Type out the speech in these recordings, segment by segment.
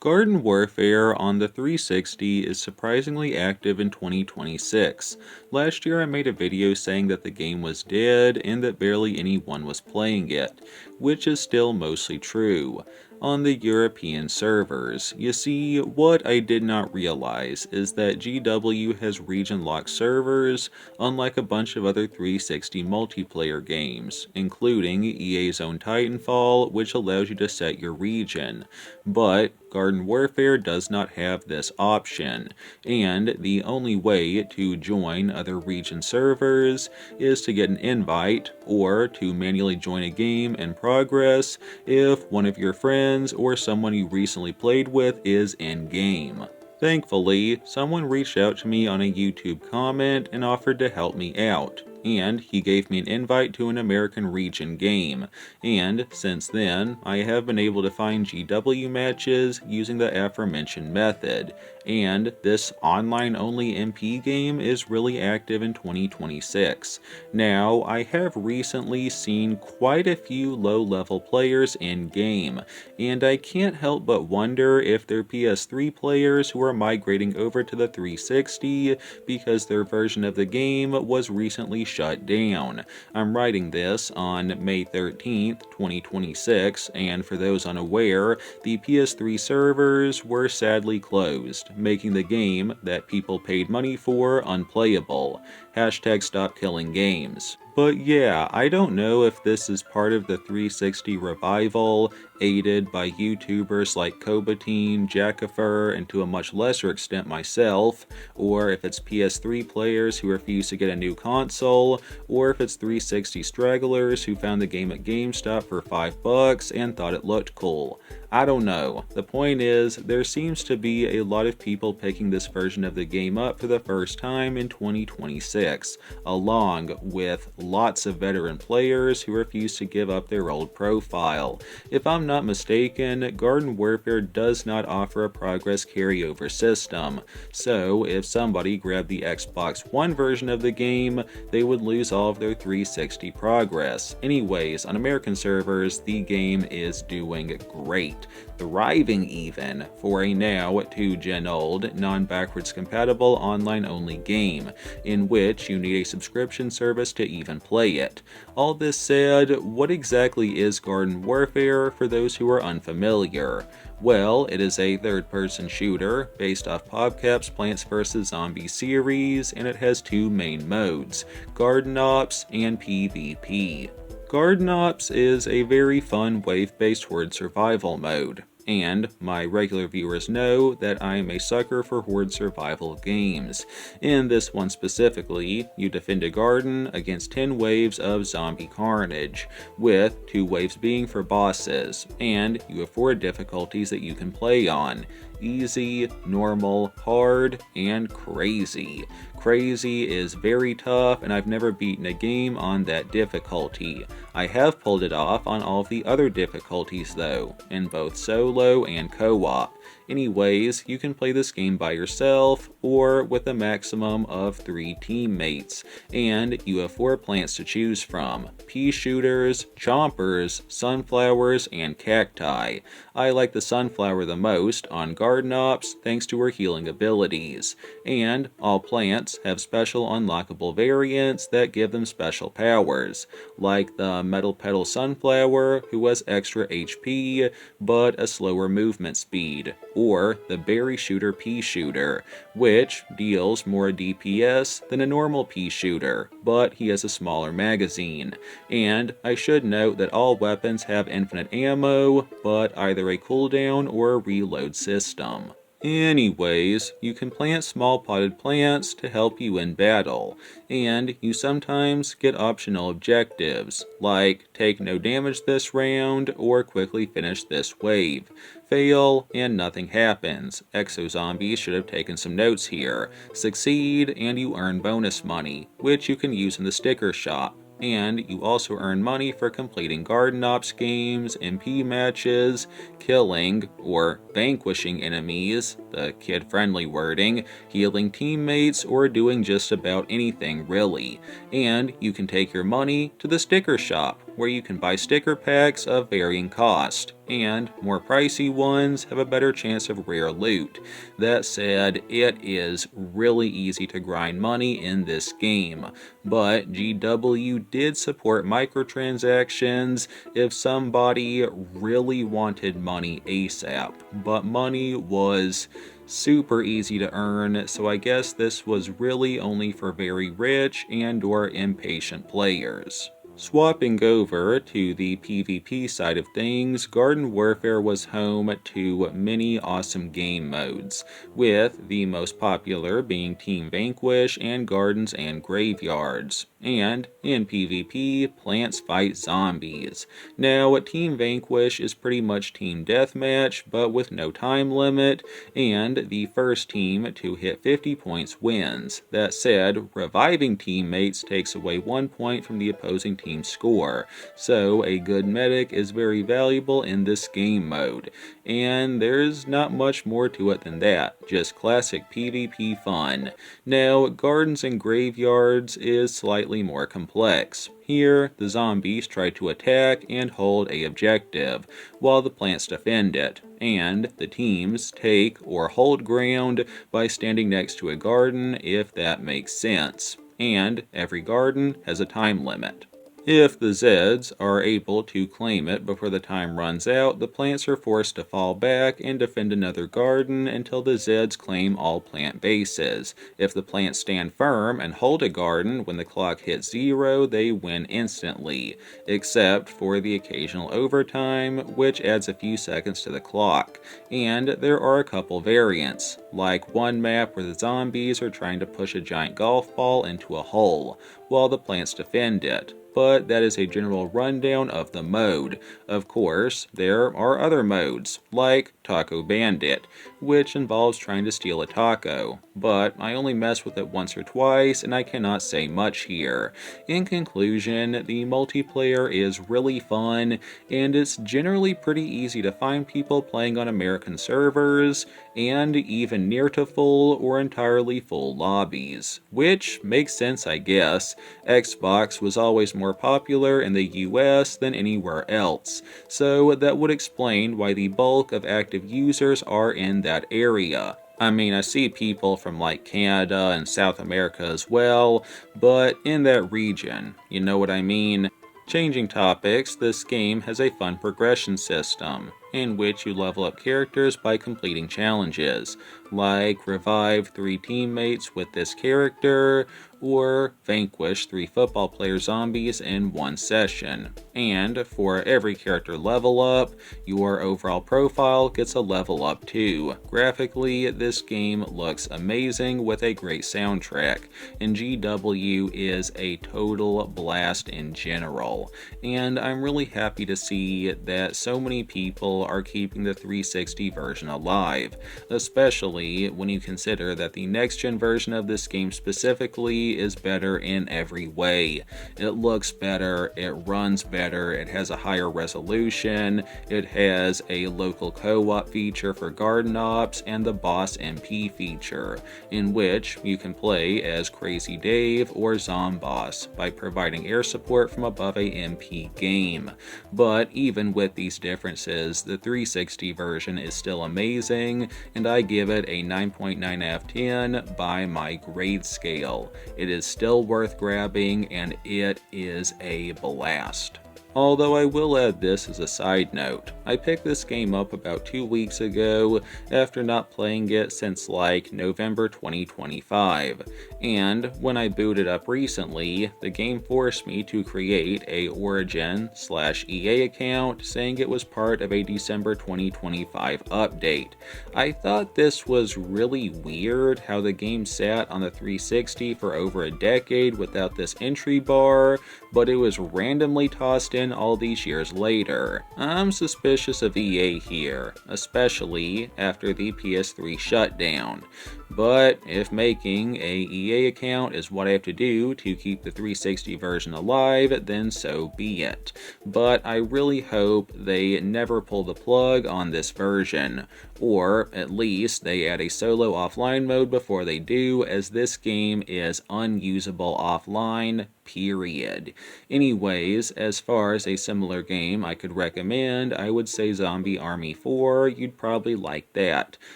Garden Warfare on the 360 is surprisingly active in 2026. Last year I made a video saying that the game was dead and that barely anyone was playing it, which is still mostly true. On the European servers. You see, what I did not realize is that GW has region-locked servers, unlike a bunch of other 360 multiplayer games, including EA's own Titanfall, which allows you to set your region. But Garden Warfare does not have this option, and the only way to join other region servers is to get an invite or to manually join a game in progress if one of your friends or someone you recently played with is in-game. Thankfully, someone reached out to me on a YouTube comment and offered to help me out, and he gave me an invite to an American region game, and since then, I have been able to find GW matches using the aforementioned method, and this online-only MP game is really active in 2026. Now, I have recently seen quite a few low-level players in-game, and I can't help but wonder if they're PS3 players who are migrating over to the 360 because their version of the game was recently shut down. I'm writing this on May 13th, 2026, and for those unaware, the PS3 servers were sadly closed, making the game that people paid money for unplayable. Hashtag stop killing games. But yeah, I don't know if this is part of the 360 revival, aided by YouTubers like Kobatine, Jackifer, and to a much lesser extent myself, or if it's PS3 players who refuse to get a new console, or if it's 360 stragglers who found the game at GameStop for $5 and thought it looked cool. I don't know. The point is, there seems to be a lot of people picking this version of the game up for the first time in 2026, along with lots of veteran players who refuse to give up their old profile. If I'm not mistaken, Garden Warfare does not offer a progress carryover system, so if somebody grabbed the Xbox One version of the game, they would lose all of their 360 progress. Anyways, on American servers, the game is doing great. Thriving even, for a now 2-gen-old, non-backwards compatible online-only game, in which you need a subscription service to even play it. All this said, what exactly is Garden Warfare for those who are unfamiliar? Well, it is a third-person shooter based off PopCap's Plants vs. Zombies series, and it has two main modes, Garden Ops and PvP. Garden Ops is a very fun wave-based Horde Survival mode, and my regular viewers know that I am a sucker for Horde Survival games. In this one specifically, you defend a garden against 10 waves of zombie carnage, with 2 waves being for bosses, and you have 4 difficulties that you can play on: easy, normal, hard, and crazy. Crazy is very tough, and I've never beaten a game on that difficulty. I have pulled it off on all of the other difficulties though, in both solo and co-op. Anyways, you can play this game by yourself, or with a maximum of 3 teammates, and you have 4 plants to choose from: pea shooters, chompers, sunflowers, and cacti. I like the sunflower the most on Garden Ops thanks to her healing abilities, and all plants have special unlockable variants that give them special powers, like the Metal Petal Sunflower, who has extra HP but a slower movement speed, or the Berry Shooter Pea Shooter, which deals more DPS than a normal pea shooter, but he has a smaller magazine. And I should note that all weapons have infinite ammo, but either a cooldown or a reload system. Anyways, you can plant small potted plants to help you in battle, and you sometimes get optional objectives, like take no damage this round or quickly finish this wave. Fail, and nothing happens. Exo-zombies should have taken some notes here. Succeed, and you earn bonus money, which you can use in the sticker shop. And you also earn money for completing Garden Ops games, MP matches, killing or vanquishing enemies, the kid-friendly wording, healing teammates, or doing just about anything really. And you can take your money to the sticker shop, where you can buy sticker packs of varying cost, and more pricey ones have a better chance of rare loot. That said, it is really easy to grind money in this game, but GW did support microtransactions if somebody really wanted money ASAP, but money was super easy to earn, so I guess this was really only for very rich and or impatient players. Swapping over to the PvP side of things, Garden Warfare was home to many awesome game modes, with the most popular being Team Vanquish and Gardens and Graveyards. And in PvP, plants fight zombies. Now, Team Vanquish is pretty much Team Deathmatch, but with no time limit, and the first team to hit 50 points wins. That said, reviving teammates takes away 1 point from the opposing team's score, so a good medic is very valuable in this game mode. And there's not much more to it than that, just classic PvP fun. Now, Gardens and Graveyards is slightly more complex. Here, the zombies try to attack and hold a objective, while the plants defend it, and the teams take or hold ground by standing next to a garden if that makes sense, and every garden has a time limit. If the Zeds are able to claim it before the time runs out, the plants are forced to fall back and defend another garden until the Zeds claim all plant bases. If the plants stand firm and hold a garden when the clock hits 0, they win instantly, except for the occasional overtime, which adds a few seconds to the clock. And there are a couple variants, like one map where the zombies are trying to push a giant golf ball into a hole, while the plants defend it. But that is a general rundown of the mode. Of course, there are other modes, like Taco Bandit, which involves trying to steal a taco, but I only mess with it once or twice and I cannot say much here. In conclusion, the multiplayer is really fun, and it's generally pretty easy to find people playing on American servers, and even near to full or entirely full lobbies. Which makes sense, I guess. Xbox was always more popular in the US than anywhere else, so that would explain why the bulk of active users are in that area. I mean, I see people from like Canada and South America as well, but in that region, you know what I mean? Changing topics, this game has a fun progression system, in which you level up characters by completing challenges, like revive 3 teammates with this character, or vanquish 3 football player zombies in 1 session. And for every character level up, your overall profile gets a level up too. Graphically, this game looks amazing with a great soundtrack, and GW is a total blast in general. And I'm really happy to see that so many people are keeping the 360 version alive, especially when you consider that the next-gen version of this game specifically is better in every way. It looks better, it runs better, it has a higher resolution, it has a local co-op feature for garden ops, and the boss MP feature, in which you can play as Crazy Dave or Zomboss by providing air support from above a MP game. But even with these differences, the 360 version is still amazing, and I give it a 9.9 out of 10 by my grade scale. It is still worth grabbing, and it is a blast. Although I will add this as a side note, I picked this game up about 2 weeks ago after not playing it since like November 2025, and when I booted up recently, the game forced me to create a Origin/EA account saying it was part of a December 2025 update. I thought this was really weird how the game sat on the 360 for over a decade without this entry bar, but it was randomly tossed in all these years later. I'm suspicious of EA here, especially after the PS3 shutdown. But if making a EA account is what I have to do to keep the 360 version alive, then so be it. But I really hope they never pull the plug on this version, or at least they add a solo offline mode before they do, as this game is unusable offline, period. Anyways, as far as a similar game I could recommend, I would say Zombie Army 4. You'd probably like that.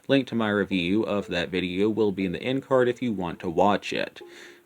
Link to my review of that video will be in the end card if you want to watch it.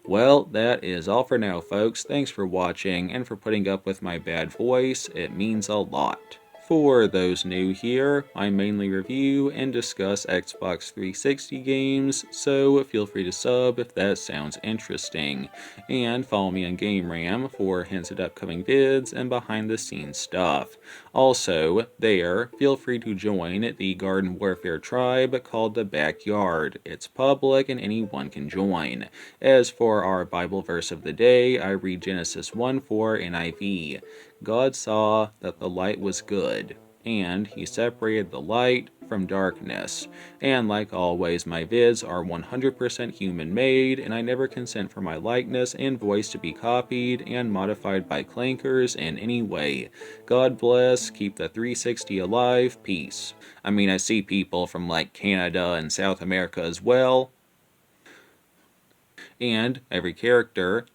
Well, that is all for now, folks. Thanks for watching and for putting up with my bad voice. It means a lot. For those new here, I mainly review and discuss Xbox 360 games, so feel free to sub if that sounds interesting. And follow me on GameRam for hints at upcoming vids and behind the scenes stuff. Also, there, feel free to join the Garden Warfare tribe called the Backyard. It's public and anyone can join. As for our Bible verse of the day, I read Genesis 1:4 NIV. God saw that the light was good, and he separated the light from darkness. And like always, my vids are 100% human-made, and I never consent for my likeness and voice to be copied and modified by clankers in any way. God bless, keep the 360 alive, peace. I mean, I see people from like Canada and South America as well, and every character